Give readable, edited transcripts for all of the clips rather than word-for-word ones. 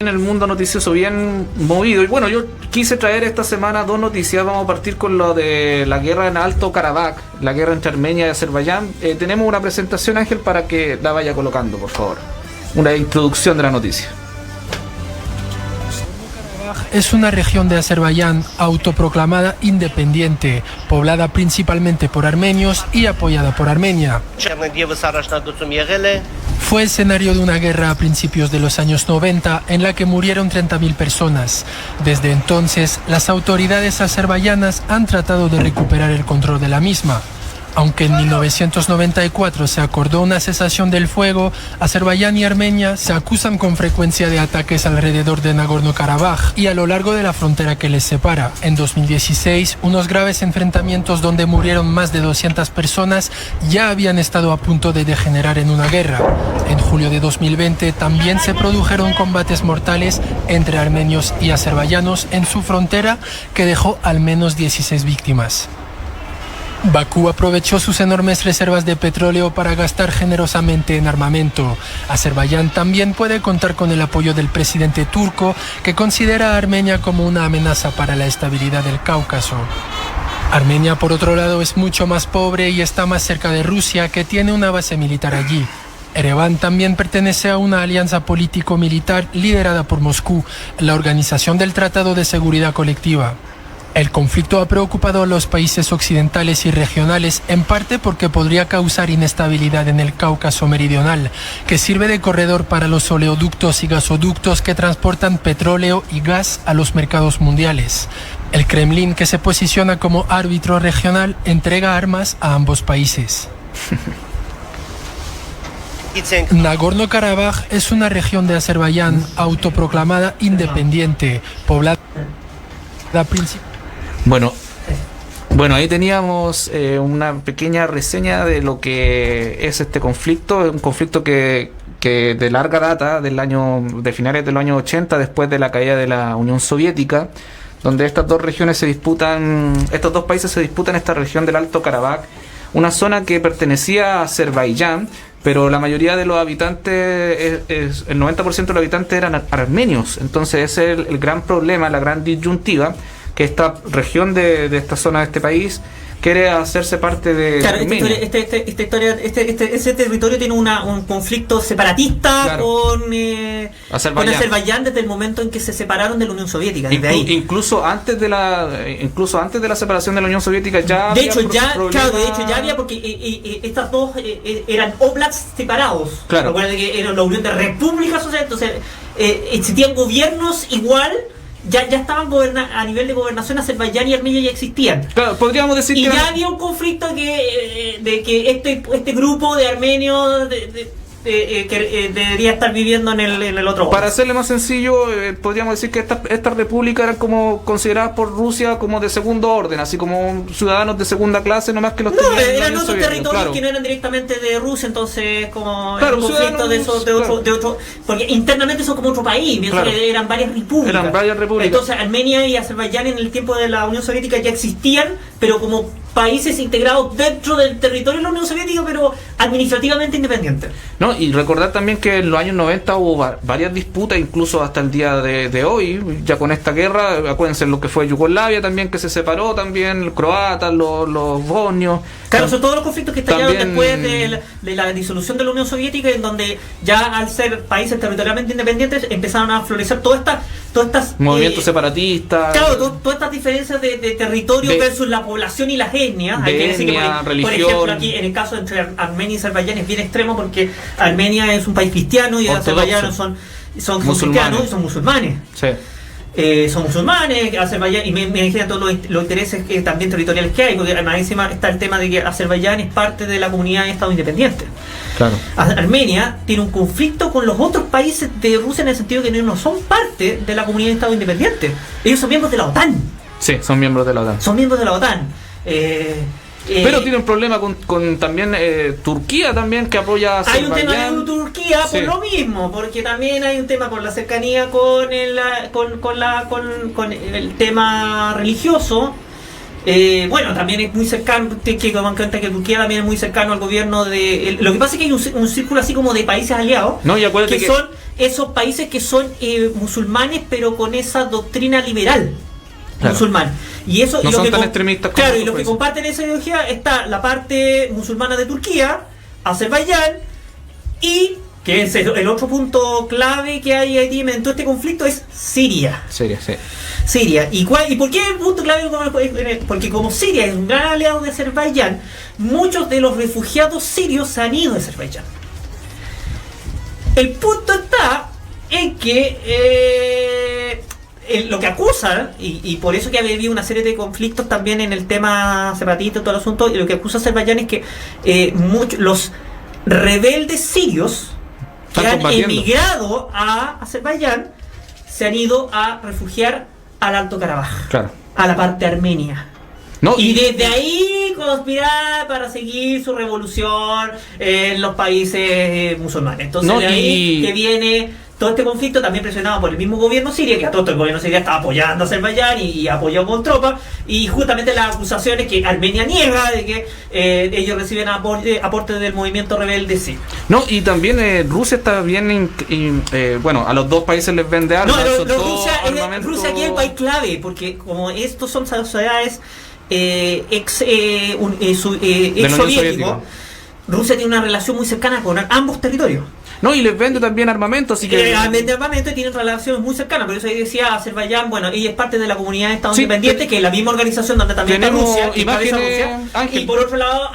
En el mundo noticioso bien movido. Y bueno, yo quise traer esta semana dos noticias. Vamos a partir con lo de la guerra en Alto Karabaj, la guerra entre Armenia y Azerbaiyán. Tenemos una presentación, Ángel, para que la vaya colocando, por favor. Una introducción de la noticia. Es una región de Azerbaiyán autoproclamada independiente, poblada principalmente por armenios y apoyada por Armenia. Fue escenario de una guerra a principios de los años 90 en la que murieron 30.000 personas. Desde entonces, las autoridades azerbaiyanas han tratado de recuperar el control de la misma. Aunque en 1994 se acordó una cesación del fuego, Azerbaiyán y Armenia se acusan con frecuencia de ataques alrededor de Nagorno-Karabaj y a lo largo de la frontera que les separa. En 2016, unos graves enfrentamientos donde murieron más de 200 personas ya habían estado a punto de degenerar en una guerra. En julio de 2020 también se produjeron combates mortales entre armenios y azerbaiyanos en su frontera que dejó al menos 16 víctimas. Bakú aprovechó sus enormes reservas de petróleo para gastar generosamente en armamento. Azerbaiyán también puede contar con el apoyo del presidente turco, que considera a Armenia como una amenaza para la estabilidad del Cáucaso. Armenia, por otro lado, es mucho más pobre y está más cerca de Rusia, que tiene una base militar allí. Ereván también pertenece a una alianza político-militar liderada por Moscú, la Organización del Tratado de Seguridad Colectiva. El conflicto ha preocupado a los países occidentales y regionales, en parte porque podría causar inestabilidad en el Cáucaso meridional, que sirve de corredor para los oleoductos y gasoductos que transportan petróleo y gas a los mercados mundiales. El Kremlin, que se posiciona como árbitro regional, entrega armas a ambos países. Nagorno-Karabaj es una región de Azerbaiyán autoproclamada independiente, poblada principalmente. Bueno, ahí teníamos una pequeña reseña de lo que es este conflicto, un conflicto que de larga data, de finales de los años 80, después de la caída de la Unión Soviética, donde estas dos regiones estos dos países se disputan esta región del Alto Karabaj, una zona que pertenecía a Azerbaiyán, pero la mayoría de los habitantes, el 90% de los habitantes eran armenios. Entonces ese es el gran problema, la gran disyuntiva, que esta región de esta zona de este país quiere hacerse parte de Armenia. Ese territorio tiene un conflicto separatista, claro, con Azerbaiyán desde el momento en que se separaron de la Unión Soviética. Incluso antes de la separación de la Unión Soviética ya de hecho ya había, porque estas dos eran oblasts separados. Claro. Recuerden que era la Unión de Repúblicas Socialistas, entonces existían gobiernos igual. Ya estaban a nivel de gobernación. Azerbaiyán y Armenia ya existían. Claro, podríamos decir y que ya había un conflicto de que este grupo de armenios que debería estar viviendo en el otro. Para hacerle más sencillo, podríamos decir que estas repúblicas eran como consideradas por Rusia como de segundo orden, así como ciudadanos de segunda clase, nomás que los eran otros territorios, claro, que no eran directamente de Rusia, entonces como claro, un conflicto de otro, porque internamente son como otro país, claro, eran varias repúblicas. Entonces Armenia y Azerbaiyán en el tiempo de la Unión Soviética ya existían, pero como países integrados dentro del territorio de la Unión Soviética, pero administrativamente independientes. No, y recordar también que en los años 90 hubo varias disputas, incluso hasta el día de hoy, ya con esta guerra. Acuérdense lo que fue Yugoslavia también, que se separó también, los croatas, los bosnios. Claro, son todos los conflictos que estallaron después de la disolución de la Unión Soviética, en donde ya al ser países territorialmente independientes empezaron a florecer todas estas movimientos separatistas. Claro, todas estas diferencias de territorio versus la población y las etnias. Hay que decir que, por ejemplo, aquí en el caso entre Armenia y Azerbaiyán es bien extremo, porque Armenia es un país cristiano y Azerbaiyán son cristianos y son musulmanes. Sí. Son musulmanes, Azerbaiyán, y me imagino todos los intereses también territoriales que hay, porque además encima está el tema de que Azerbaiyán es parte de la comunidad de Estado independiente. Claro. Armenia tiene un conflicto con los otros países de Rusia en el sentido que no son parte de la comunidad de Estado independiente. Ellos son miembros de la OTAN. Sí, son miembros de la OTAN. Pero tiene un problema con también Turquía también, que apoya a Azerbaiyán. Hay un tema de Turquía por lo mismo, porque también hay un tema por la cercanía con el tema religioso. Bueno, también es muy cercano, que tomar en cuenta que Turquía también es muy cercano al gobierno de... lo que pasa es que hay un círculo así como de países aliados, no, y acuérdate que son esos países que son musulmanes, pero con esa doctrina liberal. Claro. Musulmán. Y eso, no y lo son que tan extremistas como claro, y los que comparten esa ideología está la parte musulmana de Turquía, Azerbaiyán, y que es el otro punto clave que hay ahí en todo este conflicto es Siria. Siria. ¿Y por qué el punto clave? Porque como Siria es un gran aliado de Azerbaiyán, muchos de los refugiados sirios se han ido a Azerbaiyán. El punto está en que lo que acusan, y por eso que ha habido una serie de conflictos también en el tema separatista, todo el asunto, y lo que acusa Azerbaiyán es que los rebeldes sirios que han emigrado a Azerbaiyán se han ido a refugiar al Alto Karabaj, claro, a la parte armenia. No, y desde ahí conspirar para seguir su revolución en los países musulmanes. Entonces de ahí que viene todo este conflicto, también presionado por el mismo gobierno sirio, que a todo el gobierno sirio está apoyando a Azerbaiyán y apoyó con tropas, y justamente las acusaciones que Armenia niega de que ellos reciben aportes del movimiento rebelde sirio. No, y también Rusia está bien, bueno, a los dos países les vende armas. No, Rusia aquí es el país clave, porque como estos son sociedades ex soviético, Rusia tiene una relación muy cercana con ambos territorios. No, y les vende también armamento, así que... vende armamento y tienen relaciones muy cercanas, por eso ahí decía Azerbaiyán, bueno, ella es parte de la comunidad de Estados Independientes, que es la misma organización donde también está Rusia, y por otro lado,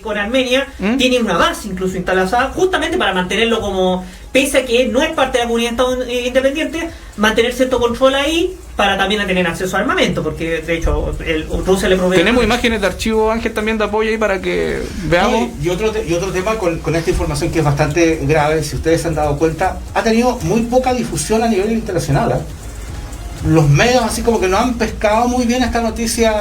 con Armenia, tienen una base incluso instalada, justamente para mantenerlo como, pese a que no es parte de la comunidad de Estados Independientes, mantener cierto control ahí, para también tener acceso a armamento, porque de hecho Rusia le provee... Tenemos imágenes de archivo, Ángel, también de apoyo ahí para que veamos. Y otro tema con esta información que es bastante grave, si ustedes se han dado cuenta, ha tenido muy poca difusión a nivel internacional. Los medios así como que no han pescado muy bien esta noticia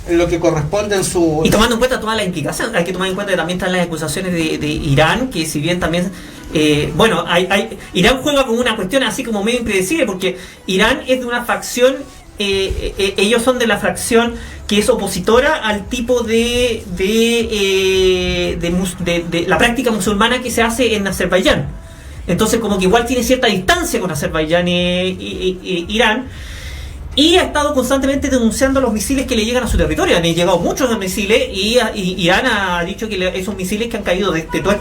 en lo que corresponde en su... Y tomando en cuenta todas las implicaciones, hay que tomar en cuenta que también están las acusaciones de Irán, que si bien también... Irán juega con una cuestión así como medio impredecible, porque Irán es de una facción, ellos son de la fracción que es opositora al tipo de la práctica musulmana que se hace en Azerbaiyán. Entonces como que igual tiene cierta distancia con Azerbaiyán y Irán, y ha estado constantemente denunciando los misiles que le llegan a su territorio. Han llegado muchos misiles y Irán ha dicho que esos misiles que han caído de toda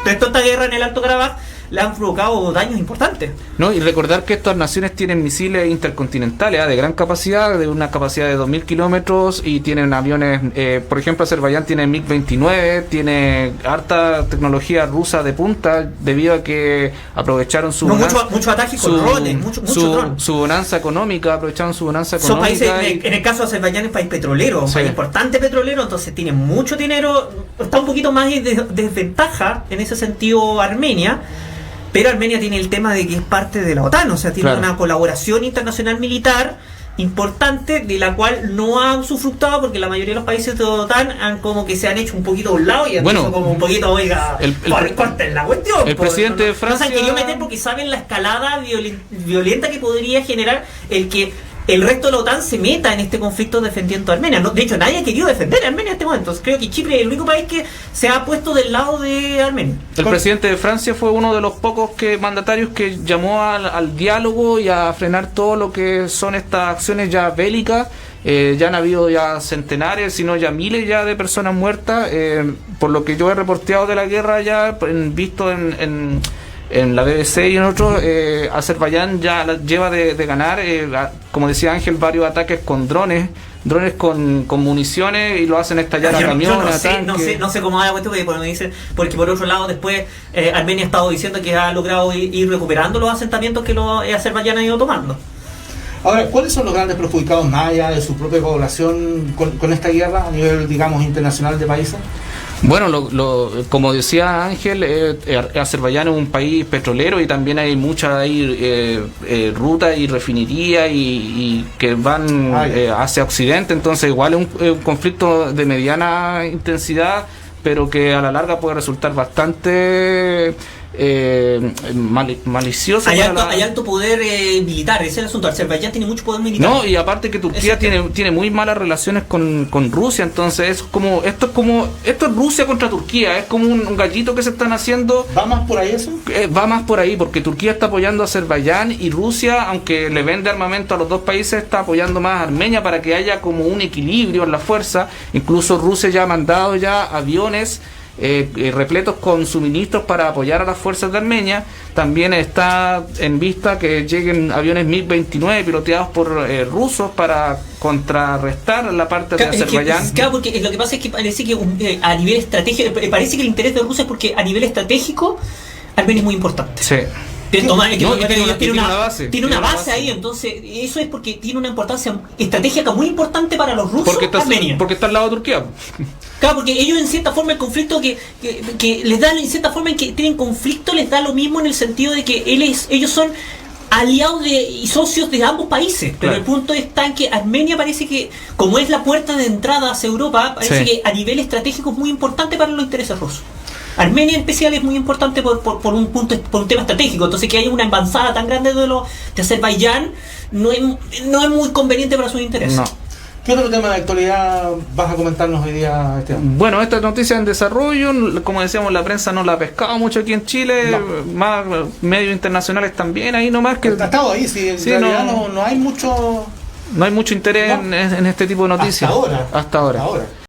esta guerra en el Alto Karabaj le han provocado daños importantes. No, y recordar que estas naciones tienen misiles intercontinentales de gran capacidad, de una capacidad de 2.000 kilómetros, y tienen aviones, por ejemplo, Azerbaiyán tiene MiG-29, tiene harta tecnología rusa de punta, debido a que aprovecharon su mucho ataque con drones, su bonanza económica, aprovecharon su bonanza económica. Son países, en el caso de Azerbaiyán es país petrolero, un país importante petrolero, entonces tiene mucho dinero, está un poquito más de desventaja en ese sentido Armenia. Pero Armenia tiene el tema de que es parte de la OTAN, o sea, tiene una colaboración internacional militar importante, de la cual no ha usufructado, porque la mayoría de los países de la OTAN han como que se han hecho un poquito a un lado y han hecho como un poquito, oiga, corten la cuestión. El presidente de Francia... No se han querido meter porque saben la escalada violenta que podría generar el que el resto de la OTAN se meta en este conflicto defendiendo a Armenia. De hecho, nadie ha querido defender a Armenia en este momento. Creo que Chipre es el único país que se ha puesto del lado de Armenia. El presidente de Francia fue uno de los pocos mandatarios que llamó al diálogo y a frenar todo lo que son estas acciones ya bélicas. Ya han habido ya centenares, sino ya miles ya de personas muertas. Por lo que yo he reporteado de la guerra ya, visto en la BBC y en otros, Azerbaiyán ya lleva de ganar, como decía Ángel, varios ataques con drones con municiones, y lo hacen estallar a camiones. No sé cómo va la cuestión, porque por otro lado después Armenia ha estado diciendo que ha logrado ir recuperando los asentamientos que Azerbaiyán ha ido tomando. Ahora, ¿cuáles son los grandes perjudicados más allá de su propia población con esta guerra a nivel, digamos, internacional de países? Bueno, como decía Ángel, Azerbaiyán es un país petrolero, y también hay muchas rutas y refinerías y que van hacia Occidente, entonces igual es un conflicto de mediana intensidad, pero que a la larga puede resultar bastante malicioso. Hay alto poder militar, ese es el asunto. Azerbaiyán tiene mucho poder militar. No, y aparte que Turquía tiene muy malas relaciones con Rusia, entonces esto es Rusia contra Turquía, es como un gallito que se están haciendo. ¿Va más por ahí eso? Va más por ahí, porque Turquía está apoyando a Azerbaiyán y Rusia, aunque le vende armamento a los dos países, está apoyando más a Armenia para que haya como un equilibrio en la fuerza. Incluso Rusia ya ha mandado aviones repletos con suministros para apoyar a las fuerzas de Armenia. También está en vista que lleguen aviones MiG-29 piloteados por rusos para contrarrestar la parte de Azerbaiyán. Claro, porque lo que pasa es que parece que a nivel estratégico, parece que el interés de Rusia es porque a nivel estratégico Armenia es muy importante. Sí. Tiene una base ahí, entonces eso es porque tiene una importancia estratégica muy importante para los rusos. Porque está al lado de Turquía. Claro, porque ellos en cierta forma el conflicto que les da, en cierta forma en que tienen conflicto, les da lo mismo en el sentido de que ellos son aliados y socios de ambos países, pero el punto está en que Armenia parece que, como es la puerta de entrada hacia Europa, parece que a nivel estratégico es muy importante para los intereses rusos. Armenia en especial es muy importante por un tema estratégico, entonces que haya una avanzada tan grande de Azerbaiyán no es muy conveniente para sus intereses. No. ¿Qué otro tema de actualidad vas a comentarnos hoy día, Esteban? Bueno, esta noticia en desarrollo, como decíamos, la prensa no la ha pescado mucho aquí en Chile, más medios internacionales también, ahí nomás que... Ha estado ahí, en realidad no hay mucho... No hay mucho interés en este tipo de noticias. Hasta ahora.